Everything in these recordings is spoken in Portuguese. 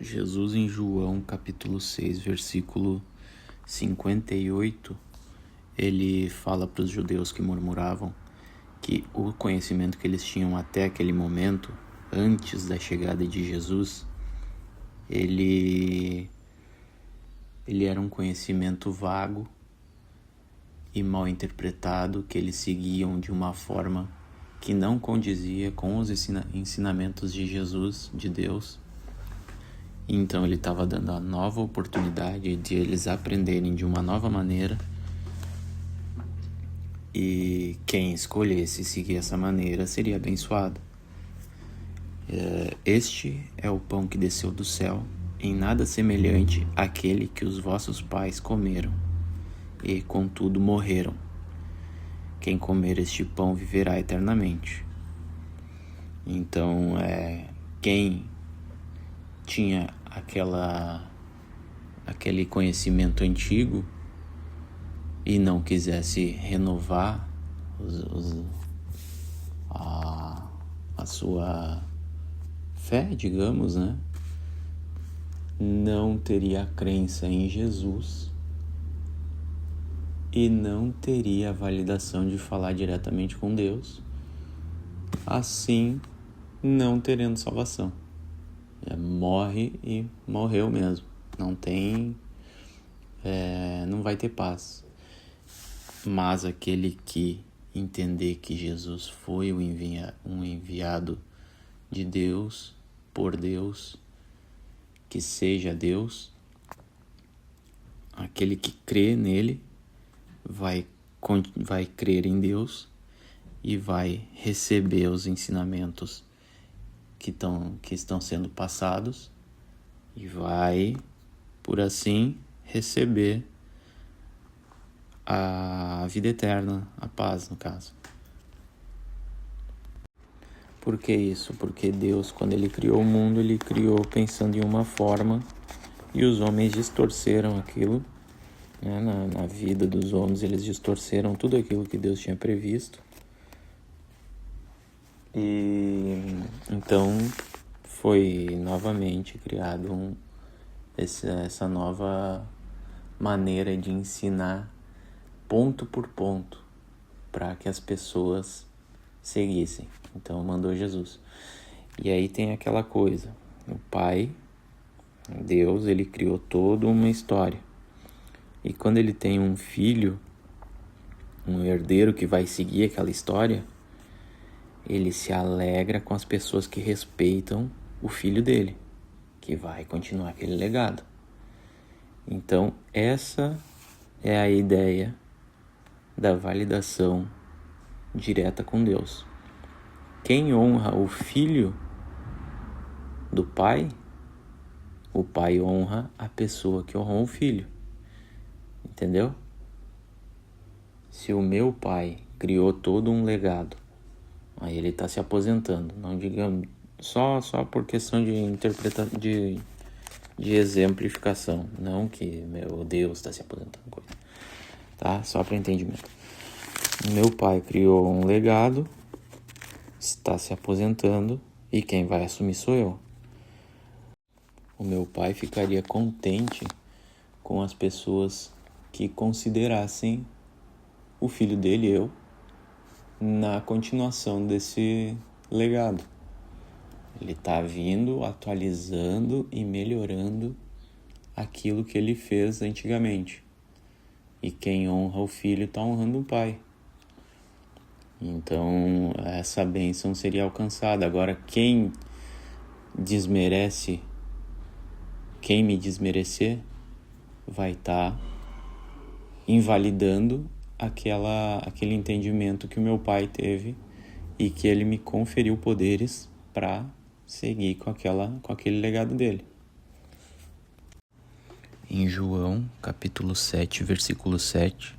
Jesus em João capítulo 6, versículo 58, ele fala para os judeus que murmuravam que o conhecimento que eles tinham até aquele momento, antes da chegada de Jesus, ele era um conhecimento vago e mal interpretado, que eles seguiam de uma forma que não condizia com os ensinamentos de Jesus, de Deus. Então ele estava dando a nova oportunidade de eles aprenderem de uma nova maneira, e quem escolhesse seguir essa maneira seria abençoado. Este é o pão que desceu do céu, em nada semelhante àquele que os vossos pais comeram, e contudo morreram. Quem comer este pão viverá eternamente. Então, quem tinha aquele conhecimento antigo e não quisesse renovar a sua fé, digamos, né? Não teria a crença em Jesus e não teria a validação de falar diretamente com Deus, assim não terendo salvação. Morre e morreu mesmo. Não vai ter paz. Mas aquele que entender que Jesus foi um enviado de Deus, por Deus, que seja Deus, aquele que crê nele vai crer em Deus e vai receber os ensinamentos que estão sendo passados e vai, por assim, receber a vida eterna, a paz, no caso. Por que isso? Porque Deus, quando ele criou o mundo, ele criou pensando em uma forma e os homens distorceram aquilo, né? Na vida dos homens, eles distorceram tudo aquilo que Deus tinha previsto. E então foi novamente criado essa nova maneira de ensinar ponto por ponto para que as pessoas seguissem. Então mandou Jesus. E aí tem aquela coisa, o Pai, Deus, ele criou toda uma história. E quando ele tem um filho, um herdeiro que vai seguir aquela história, ele se alegra com as pessoas que respeitam o filho dele, que vai continuar aquele legado. Então, essa é a ideia da validação direta com Deus. Quem honra o filho do pai, o pai honra a pessoa que honrou o filho. Entendeu? Se o meu pai criou todo um legado, aí ele está se aposentando, não digamos, só por questão de exemplificação, não que meu Deus está se aposentando, tá? Só para entendimento. Meu pai criou um legado, está se aposentando e quem vai assumir sou eu. O meu pai ficaria contente com as pessoas que considerassem o filho dele, eu, na continuação desse legado. Ele está vindo, atualizando e melhorando aquilo que ele fez antigamente. E quem honra o filho está honrando o pai. Então, essa bênção seria alcançada. Agora, quem me desmerecer, vai estar invalidando aquele entendimento que o meu pai teve e que ele me conferiu poderes para seguir com aquele legado dele. Em João, capítulo 7, versículo 7,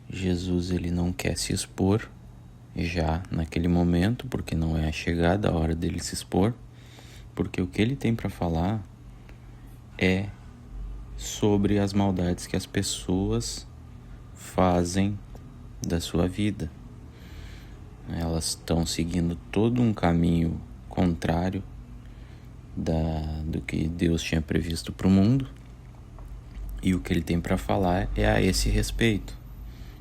Jesus ele não quer se expor já naquele momento, porque não é a chegada a hora dele se expor, porque o que ele tem para falar é sobre as maldades que as pessoas fazem da sua vida. Elas estão seguindo todo um caminho contrário do que Deus tinha previsto para o mundo. E o que ele tem para falar é a esse respeito,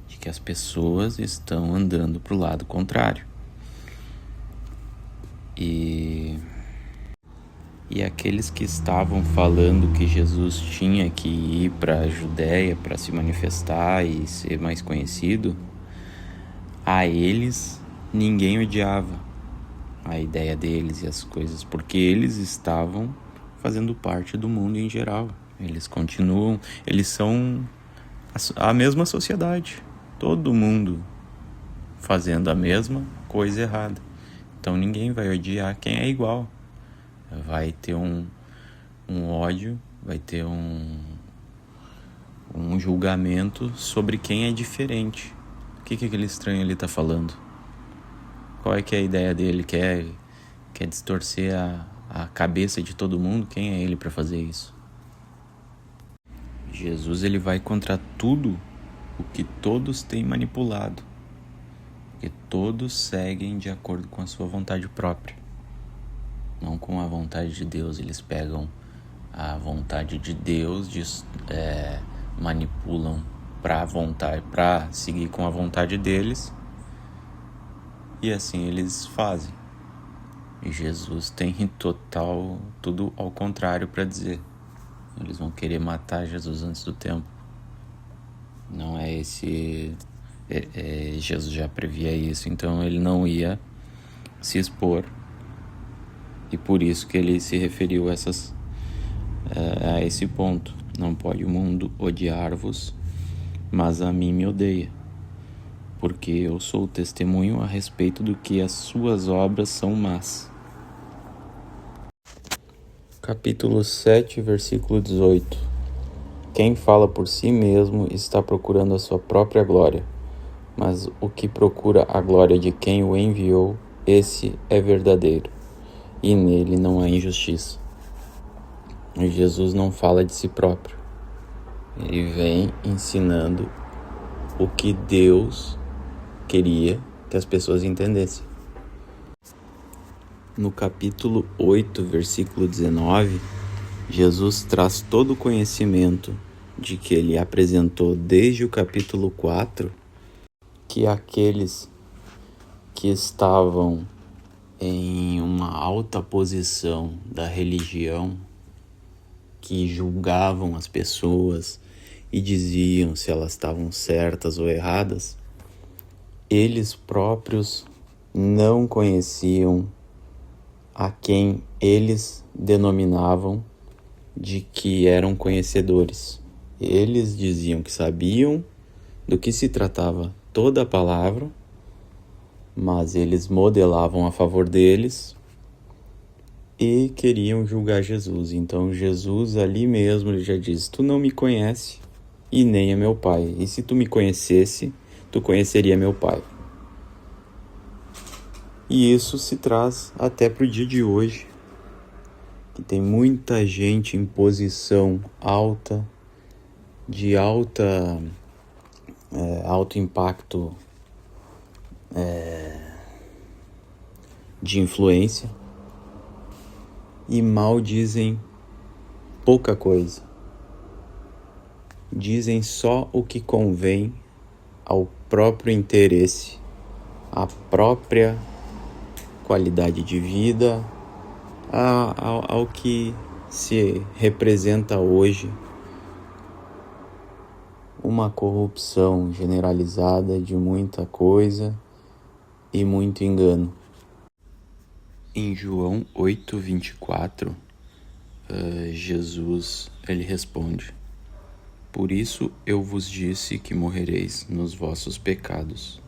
de que as pessoas estão andando para o lado contrário. E aqueles que estavam falando que Jesus tinha que ir para a Judéia para se manifestar e ser mais conhecido, a eles ninguém odiava a ideia deles e as coisas, porque eles estavam fazendo parte do mundo em geral. Eles são a mesma sociedade, todo mundo fazendo a mesma coisa errada. Então ninguém vai odiar quem é igual. Vai ter um ódio, vai ter um julgamento sobre quem é diferente. O que aquele estranho ali está falando? Qual é que é a ideia dele? Quer distorcer a cabeça de todo mundo? Quem é ele para fazer isso? Jesus, ele vai contra tudo o que todos têm manipulado, porque todos seguem de acordo com a sua vontade própria, não com a vontade de Deus. Eles pegam a vontade de Deus, manipulam para seguir com a vontade deles, e assim eles fazem. E Jesus tem total tudo ao contrário para dizer. Eles vão querer matar Jesus antes do tempo. Não é esse... Jesus já previa isso, então ele não ia se expor. E por isso que ele se referiu a esse ponto. Não pode o mundo odiar-vos, mas a mim me odeia, porque eu sou testemunho a respeito do que as suas obras são más. Capítulo 7, versículo 18. Quem fala por si mesmo está procurando a sua própria glória, mas o que procura a glória de quem o enviou, esse é verdadeiro, e nele não há injustiça. E Jesus não fala de si próprio. Ele vem ensinando o que Deus queria que as pessoas entendessem. No capítulo 8, versículo 19, Jesus traz todo o conhecimento de que ele apresentou desde o capítulo 4, que aqueles que estavam em uma alta posição da religião, que julgavam as pessoas e diziam se elas estavam certas ou erradas, eles próprios não conheciam a quem eles denominavam de que eram conhecedores. Eles diziam que sabiam do que se tratava toda a palavra, mas eles modelavam a favor deles e queriam julgar Jesus. Então Jesus ali mesmo ele já diz: tu não me conhece e nem é meu Pai. E se tu me conhecesse, tu conheceria meu Pai. E isso se traz até para o dia de hoje, que tem muita gente em posição alta, de alto impacto de influência, e mal dizem pouca coisa. Dizem só o que convém ao próprio interesse, à própria qualidade de vida, ao que se representa hoje uma corrupção generalizada de muita coisa e muito engano. Em João 8:24, Jesus ele responde: por isso eu vos disse que morrereis nos vossos pecados,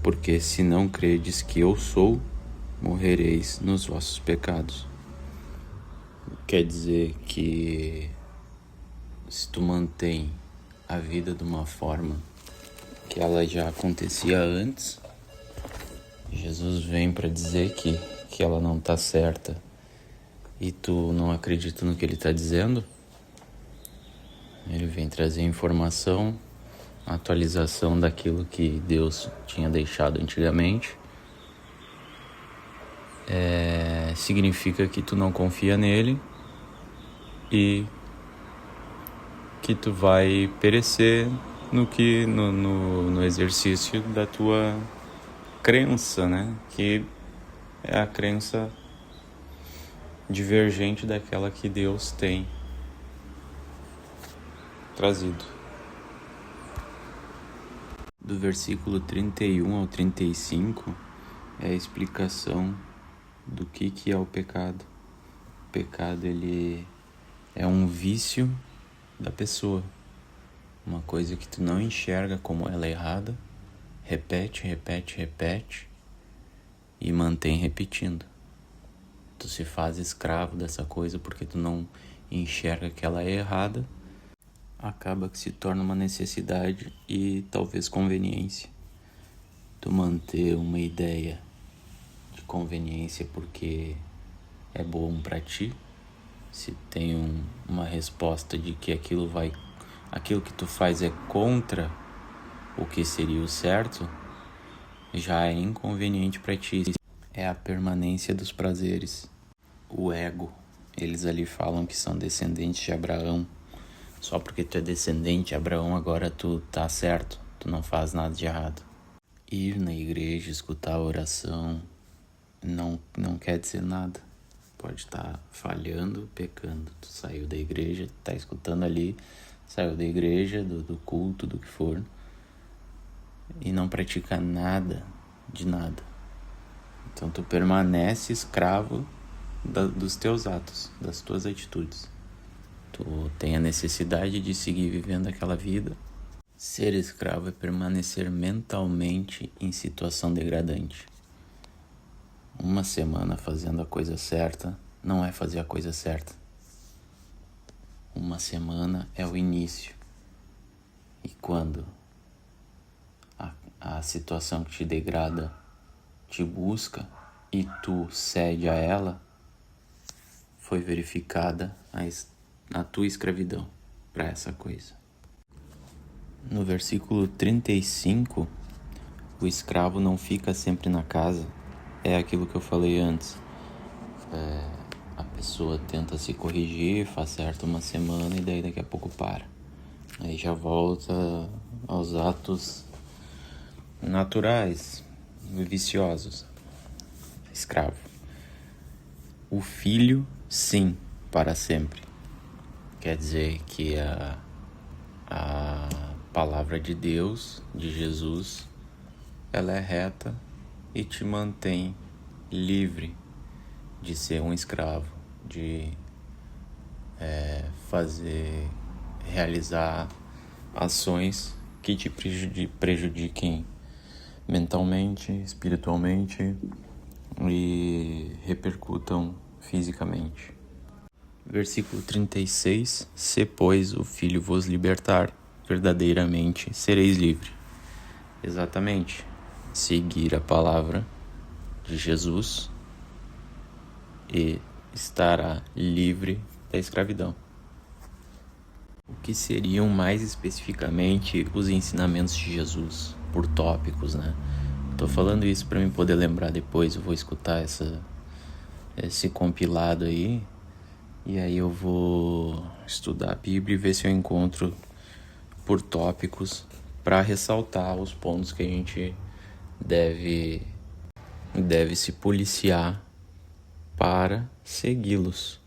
porque se não credes que eu sou, morrereis nos vossos pecados. Quer dizer que se tu mantém a vida de uma forma que ela já acontecia antes, Jesus vem para dizer que ela não está certa e tu não acredita no que ele está dizendo. Ele vem trazer informação, atualização daquilo que Deus tinha deixado antigamente. significa que tu não confia nele e que tu vai perecer no exercício da tua crença, né? Que é a crença divergente daquela que Deus tem trazido. Do versículo 31 ao 35 é a explicação do que é o pecado. O pecado, ele é um vício da pessoa, uma coisa que tu não enxerga como ela é errada, repete e mantém repetindo. Tu se faz escravo dessa coisa porque tu não enxerga que ela é errada, acaba que se torna uma necessidade e talvez conveniência. Tu manter uma ideia de conveniência porque é bom pra ti, se tem uma resposta de que aquilo que tu faz é contra o que seria o certo, já é inconveniente pra ti. É a permanência dos prazeres. O ego, eles ali falam que são descendentes de Abraão. Só porque tu é descendente de Abraão, agora tu tá certo, tu não faz nada de errado. Ir na igreja, escutar a oração, não quer dizer nada. Pode estar falhando, pecando. Tu saiu da igreja, tá escutando ali, saiu da igreja, do culto, do que for, e não pratica nada de nada. Então tu permanece escravo dos teus atos, das tuas atitudes. Tu tem a necessidade de seguir vivendo aquela vida. Ser escravo é permanecer mentalmente em situação degradante. Uma semana fazendo a coisa certa não é fazer a coisa certa. Uma semana é o início. E quando a situação que te degrada te busca e tu cede a ela, foi verificada a tua escravidão para essa coisa. No versículo 35, o escravo não fica sempre na casa. É aquilo que eu falei antes. A pessoa tenta se corrigir, faz certo uma semana e daí daqui a pouco para. Aí já volta aos atos naturais, viciosos. Escravo. O filho, sim, para sempre. Quer dizer que a palavra de Deus, de Jesus, ela é reta e te mantém livre de ser um escravo, de realizar ações que te prejudiquem mentalmente, espiritualmente e repercutam fisicamente. Versículo 36: Se, pois, o Filho vos libertar, verdadeiramente sereis livre. Exatamente. Seguir a palavra de Jesus e estará livre da escravidão. O que seriam mais especificamente os ensinamentos de Jesus, por tópicos, né? Tô falando isso para mim poder lembrar depois. Eu vou escutar esse compilado aí e aí eu vou estudar a Bíblia e ver se eu encontro por tópicos para ressaltar os pontos que a gente deve se policiar para segui-los.